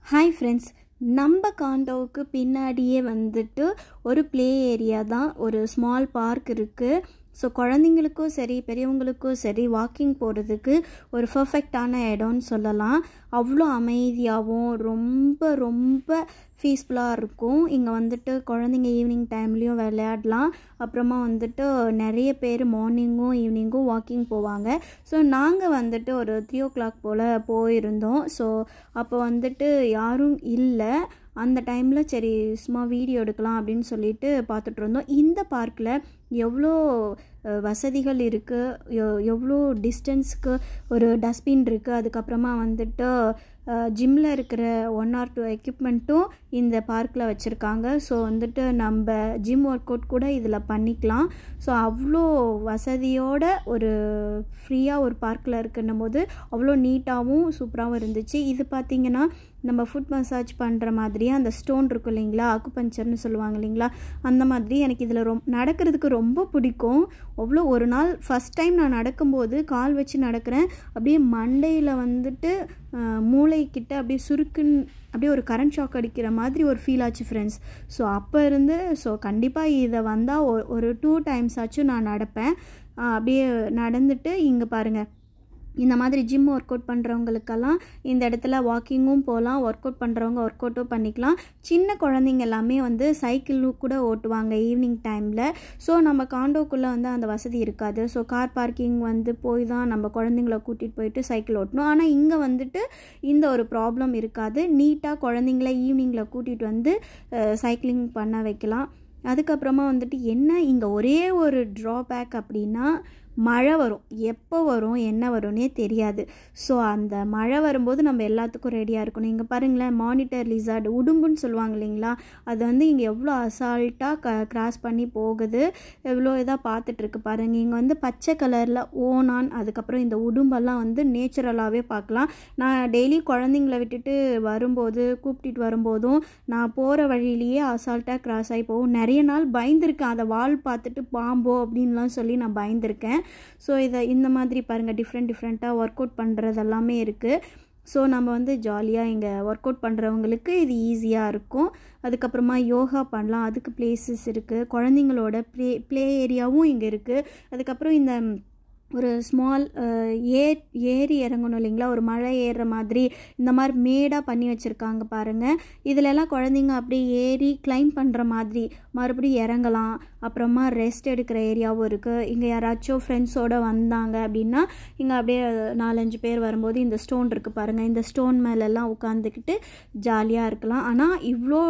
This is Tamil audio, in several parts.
ஹாய் ஃப்ரெண்ட்ஸ், நம்ம காண்டோவுக்கு பின்னாடியே வந்துட்டு ஒரு ப்ளே ஏரியா தான், ஒரு ஸ்மால் பார்க் இருக்குது. ஸோ குழந்தைங்களுக்கும் சரி பெரியவங்களுக்கும் சரி வாக்கிங் போகிறதுக்கு ஒரு பர்ஃபெக்டான இடம்னு சொல்லலாம். அவ்வளோ அமைதியாகவும் ரொம்ப ரொம்ப பீஸ்ஃபுல்லாக இருக்கும். இங்கே வந்துட்டு குழந்தைங்க ஈவினிங் டைம்லேயும் விளையாடலாம். அப்புறமா வந்துட்டு நிறைய பேர் மார்னிங்கும் ஈவினிங்கும் வாக்கிங் போவாங்க. ஸோ நாங்கள் வந்துட்டு ஒரு 3 o'clock போல் போயிருந்தோம். ஸோ அப்போ வந்துட்டு யாரும் இல்லை. அந்த டைமில் சரி சும்மா வீடியோ எடுக்கலாம் அப்படின்னு சொல்லிட்டு பார்த்துட்டு இருந்தோம். இந்த பார்க்கில் எவ்வளோ வசதிகள் இருக்குது, எவ்வளோ டிஸ்டன்ஸ்க்கு ஒரு டஸ்ட்பின் இருக்குது. அதுக்கப்புறமா வந்துட்டு ஜிம்மில் இருக்கிற 1 or 2 எக்யூப்மெண்ட்டும் இந்த பார்க்கில் வச்சுருக்காங்க. ஸோ வந்துட்டு நம்ம ஜிம் ஒர்க் அவுட் கூட இதில் பண்ணிக்கலாம். ஸோ அவ்வளோ வசதியோட ஒரு ஃப்ரீயாக ஒரு பார்க்கில் இருக்குன்னும் போது அவ்வளோ நீட்டாகவும் சூப்பராகவும் இருந்துச்சு. இது பார்த்திங்கன்னா நம்ம ஃபுட் மசாஜ் பண்ணுற மாதிரியே அந்த ஸ்டோன் இருக்கும் இல்லைங்களா, அக்குபஞ்சர்னு சொல்லுவாங்க இல்லைங்களா, அந்த மாதிரி எனக்கு இதில் நடக்கிறதுக்கு ரொம்ப பிடிக்கும். அவ்வளோ ஒரு நாள் ஃபஸ்ட் டைம் நான் நடக்கும்போது கால் வச்சு நடக்கிறேன், அப்படியே மண்டையில் வந்துட்டு மூளைக்கிட்ட அப்படியே சுருக்குன்னு அப்படியே ஒரு கரண்ட் ஷாக் அடிக்கிற மாதிரி ஒரு ஃபீல் ஆச்சு ஃப்ரெண்ட்ஸ். ஸோ அப்போ இருந்து கண்டிப்பாக இதை வந்தால் ஒரு 2 times ஆச்சும் நான் நடப்பேன். அப்படியே நடந்துட்டு இங்கே பாருங்கள், இந்த மாதிரி ஜிம் ஒர்க் அவுட் பண்ணுறவங்களுக்கெல்லாம் இந்த இடத்துல வாக்கிங்கும் போகலாம், ஒர்க் அவுட் பண்ணுறவங்க ஒர்க் அவுட்டும் பண்ணிக்கலாம். சின்ன குழந்தைங்க எல்லாமே வந்து சைக்கிள் கூட ஓட்டுவாங்க ஈவினிங் டைமில். ஸோ நம்ம காண்டோக்குள்ளே வந்து அந்த வசதி இருக்காது. ஸோ கார் பார்க்கிங் வந்து போய் தான் நம்ம குழந்தைங்கள கூட்டிகிட்டு போயிட்டு சைக்கிள் ஓட்டணும். ஆனால் இங்கே வந்துட்டு இந்த ஒரு ப்ராப்ளம் இருக்காது. நீட்டாக குழந்தைங்கள ஈவினிங்கில் கூட்டிகிட்டு வந்து சைக்கிளிங் பண்ண வைக்கலாம். அதுக்கப்புறமா வந்துட்டு இங்கே ஒரே ஒரு ட்ராபேக் அப்படின்னா மழை வரும். எப்போ வரும் என்ன வரும்னே தெரியாது. ஸோ அந்த மழை வரும்போது நம்ம எல்லாத்துக்கும் ரெடியாக இருக்கணும். இங்கே பாருங்களேன், மானிட்டர் லிசார்டு, உடும்புன்னு சொல்லுவாங்க இல்லைங்களா, அது வந்து இங்கே எவ்வளோ அசால்ட்டாக கிராஸ் பண்ணி போகுது, எவ்வளோ இதாக பார்த்துட்ருக்கு பாருங்கள். இங்கே வந்து பச்சை கலரில் ஓனான், அதுக்கப்புறம் இந்த உடும்பெல்லாம் வந்து நேச்சுரலாகவே பார்க்கலாம். நான் டெய்லி குழந்தைங்கள விட்டுட்டு வரும்போது கூப்பிட்டு வரும்போதும் நான் போகிற வழியிலேயே அசால்ட்டாக கிராஸ் ஆகி போகும். நிறைய நாள் பயந்துருக்கேன், அதை வால் பார்த்துட்டு பாம்போ அப்படின்லாம் சொல்லி நான் பயந்துருக்கேன். ஸோ இந்த மாதிரி பாருங்கள், டிஃப்ரெண்ட்டாக ஒர்க் அவுட் பண்ணுறது எல்லாமே இருக்குது. ஸோ நம்ம வந்து ஜாலியாக இங்கே ஒர்க் அவுட் பண்ணுறவங்களுக்கு இது ஈஸியாக இருக்கும். அதுக்கப்புறமா யோகா பண்ணலாம், அதுக்கு பிளேசஸ் இருக்குது. குழந்தைங்களோட ப்ளே ஏரியாவும் இங்கே இருக்குது. அதுக்கப்புறம் இந்த ஒரு ஸ்மால் ஏறி இறங்கணும் இல்லைங்களா, ஒரு மழை ஏறுற மாதிரி இந்த மாதிரி மேடாக பண்ணி வச்சுருக்காங்க பாருங்கள். இதிலெல்லாம் குழந்தைங்க அப்படியே ஏறி கிளைம் பண்ணுற மாதிரி மறுபடியும் இறங்கலாம். அப்புறமா ரெஸ்ட் எடுக்கிற ஏரியாவும் இருக்குது. இங்கே யாராச்சும் ஃப்ரெண்ட்ஸோடு வந்தாங்க அப்படின்னா இங்கே அப்படியே 4-5 பேர் வரும்போது இந்த ஸ்டோன் இருக்குது பாருங்கள், இந்த ஸ்டோன் மேலெல்லாம் உட்காந்துக்கிட்டு ஜாலியாக இருக்கலாம். ஆனால் இவ்வளோ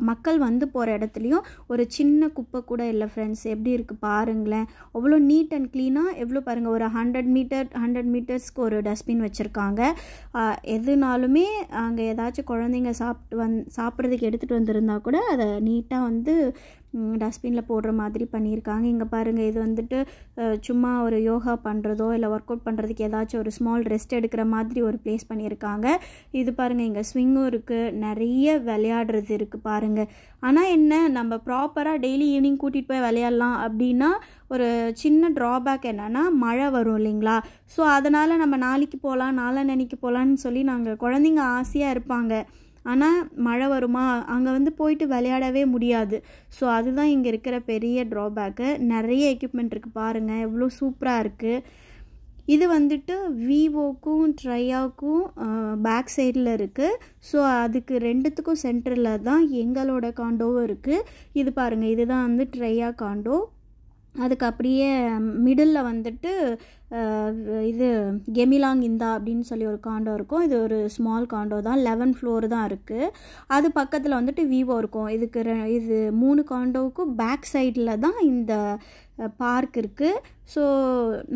மக்கள் வந்து போகிற இடத்துலையும் ஒரு சின்ன குப்பை கூட இல்லை ஃப்ரெண்ட்ஸ். எப்படி இருக்குது பாருங்களேன், அவ்வளோ நீட் அண்ட் க்ளீனாக. எவ்வளோ பாருங்கள், ஒரு 100 மீட்டர்ஸ்க்கு ஒரு டஸ்ட்பின் வச்சுருக்காங்க. எதுனாலுமே அங்கே ஏதாச்சும் குழந்தைங்க சாப்பிட்றதுக்கு எடுத்துகிட்டு வந்திருந்தா கூட அதை நீட்டாக வந்து டஸ்ட்பினில் போடுற மாதிரி பண்ணியிருக்காங்க. இங்கே பாருங்கள், இது வந்துட்டு சும்மா ஒரு யோகா பண்ணுறதோ இல்லை ஒர்க் அவுட் பண்ணுறதுக்கு ஏதாச்சும் ஒரு ஸ்மால் ரெஸ்ட் எடுக்கிற மாதிரி ஒரு பிளேஸ் பண்ணியிருக்காங்க. இது பாருங்கள், இங்கே ஸ்விங்கும் இருக்குது, நிறைய விளையாடுறது இருக்குது பாருங்கள். ஆனால் நம்ம ப்ராப்பராக டெய்லி ஈவினிங் கூட்டிகிட்டு போய் விளையாடலாம் அப்படின்னா ஒரு சின்ன ட்ராபேக் என்னென்னா மழை வரும் இல்லைங்களா. ஸோ அதனால் நம்ம நாளைக்கு போகலாம் நாளான்னைக்கு போகலான்னு சொல்லி நாங்கள் குழந்தைங்க ஆசையாக இருப்பாங்க. ஆனால் மழை வருமா, அங்கே வந்து போயிட்டு விளையாடவே முடியாது. ஸோ அதுதான் இங்கே இருக்கிற பெரிய ட்ராபேக்கு. நிறைய எக்யூப்மெண்ட் இருக்குது பாருங்கள், எவ்வளோ சூப்பராக இருக்குது. இது வந்துட்டு விவோக்கும் ட்ரையாவுக்கும் பேக் சைடில் இருக்குது. ஸோ அதுக்கு 2த்துக்கும் சென்டரில் தான் எங்களோட காண்டோவும் இருக்குது. இது பாருங்கள், இதுதான் வந்து ட்ரையா காண்டோ. அதுக்கு அப்படியே மிடில் வந்துட்டு இது கெமிலாங் இந்தா அப்படின்னு சொல்லி ஒரு காண்டோ இருக்கும். இது ஒரு ஸ்மால் காண்டோ தான், 11 floor தான் இருக்குது. அது பக்கத்தில் வந்துட்டு விவோ இருக்கும். இது 3 காண்டோவுக்கும் பேக் சைடில் தான் இந்த பார்க் இருக்குது. ஸோ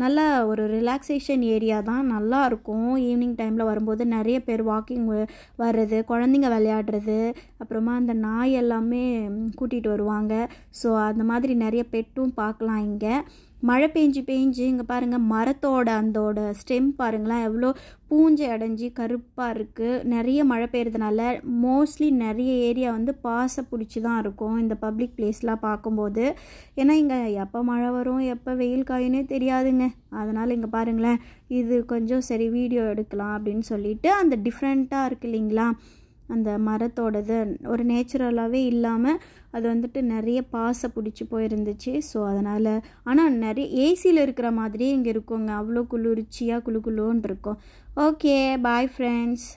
நல்லா ஒரு ரிலாக்ஸேஷன் ஏரியா தான், நல்லாயிருக்கும். ஈவினிங் டைமில் வரும்போது நிறைய பேர் வாக்கிங் வர்றது, குழந்தைங்க விளையாடுறது, அப்புறமா அந்த நாய் எல்லாமே கூட்டிகிட்டு வருவாங்க. ஸோ அந்த மாதிரி நிறைய பெட்டும் பார்க்கலாம் இங்கே. மழை பெஞ்சு இங்கே பாருங்கள் மரத்தோட அந்தோட ஸ்டெம் பாருங்களேன் எவ்வளோ பூஞ்சை அடைஞ்சி கருப்பாக இருக்குது. நிறைய மழை பெய்யறதுனால மோஸ்ட்லி நிறைய ஏரியா வந்து பாசை பிடிச்சி தான் இருக்கும் இந்த பப்ளிக் பிளேஸ்லாம் பார்க்கும்போது. ஏன்னா இங்கே எப்போ மழை வரும் எப்போ வெயில் காயுன்னே தெரியாதுங்க. அதனால் இங்கே பாருங்களேன் இது கொஞ்சம் சரி வீடியோ எடுக்கலாம் அப்படின்னு சொல்லிட்டு அந்த டிஃப்ரெண்ட்டாக இருக்குது இல்லைங்களா அந்த மரத்தோடது ஒரு நேச்சுரலாகவே இல்லாமல் அது வந்துட்டு நிறைய பாசை பிடிச்சி போயிருந்துச்சு. ஸோ அதனால் ஆனால் நிறைய ஏசியில் இருக்கிற மாதிரியே இங்கே இருக்குங்க. அவ்வளோ குளிர்ச்சியாக குளுன்னு இருக்கும். Okay bye friends.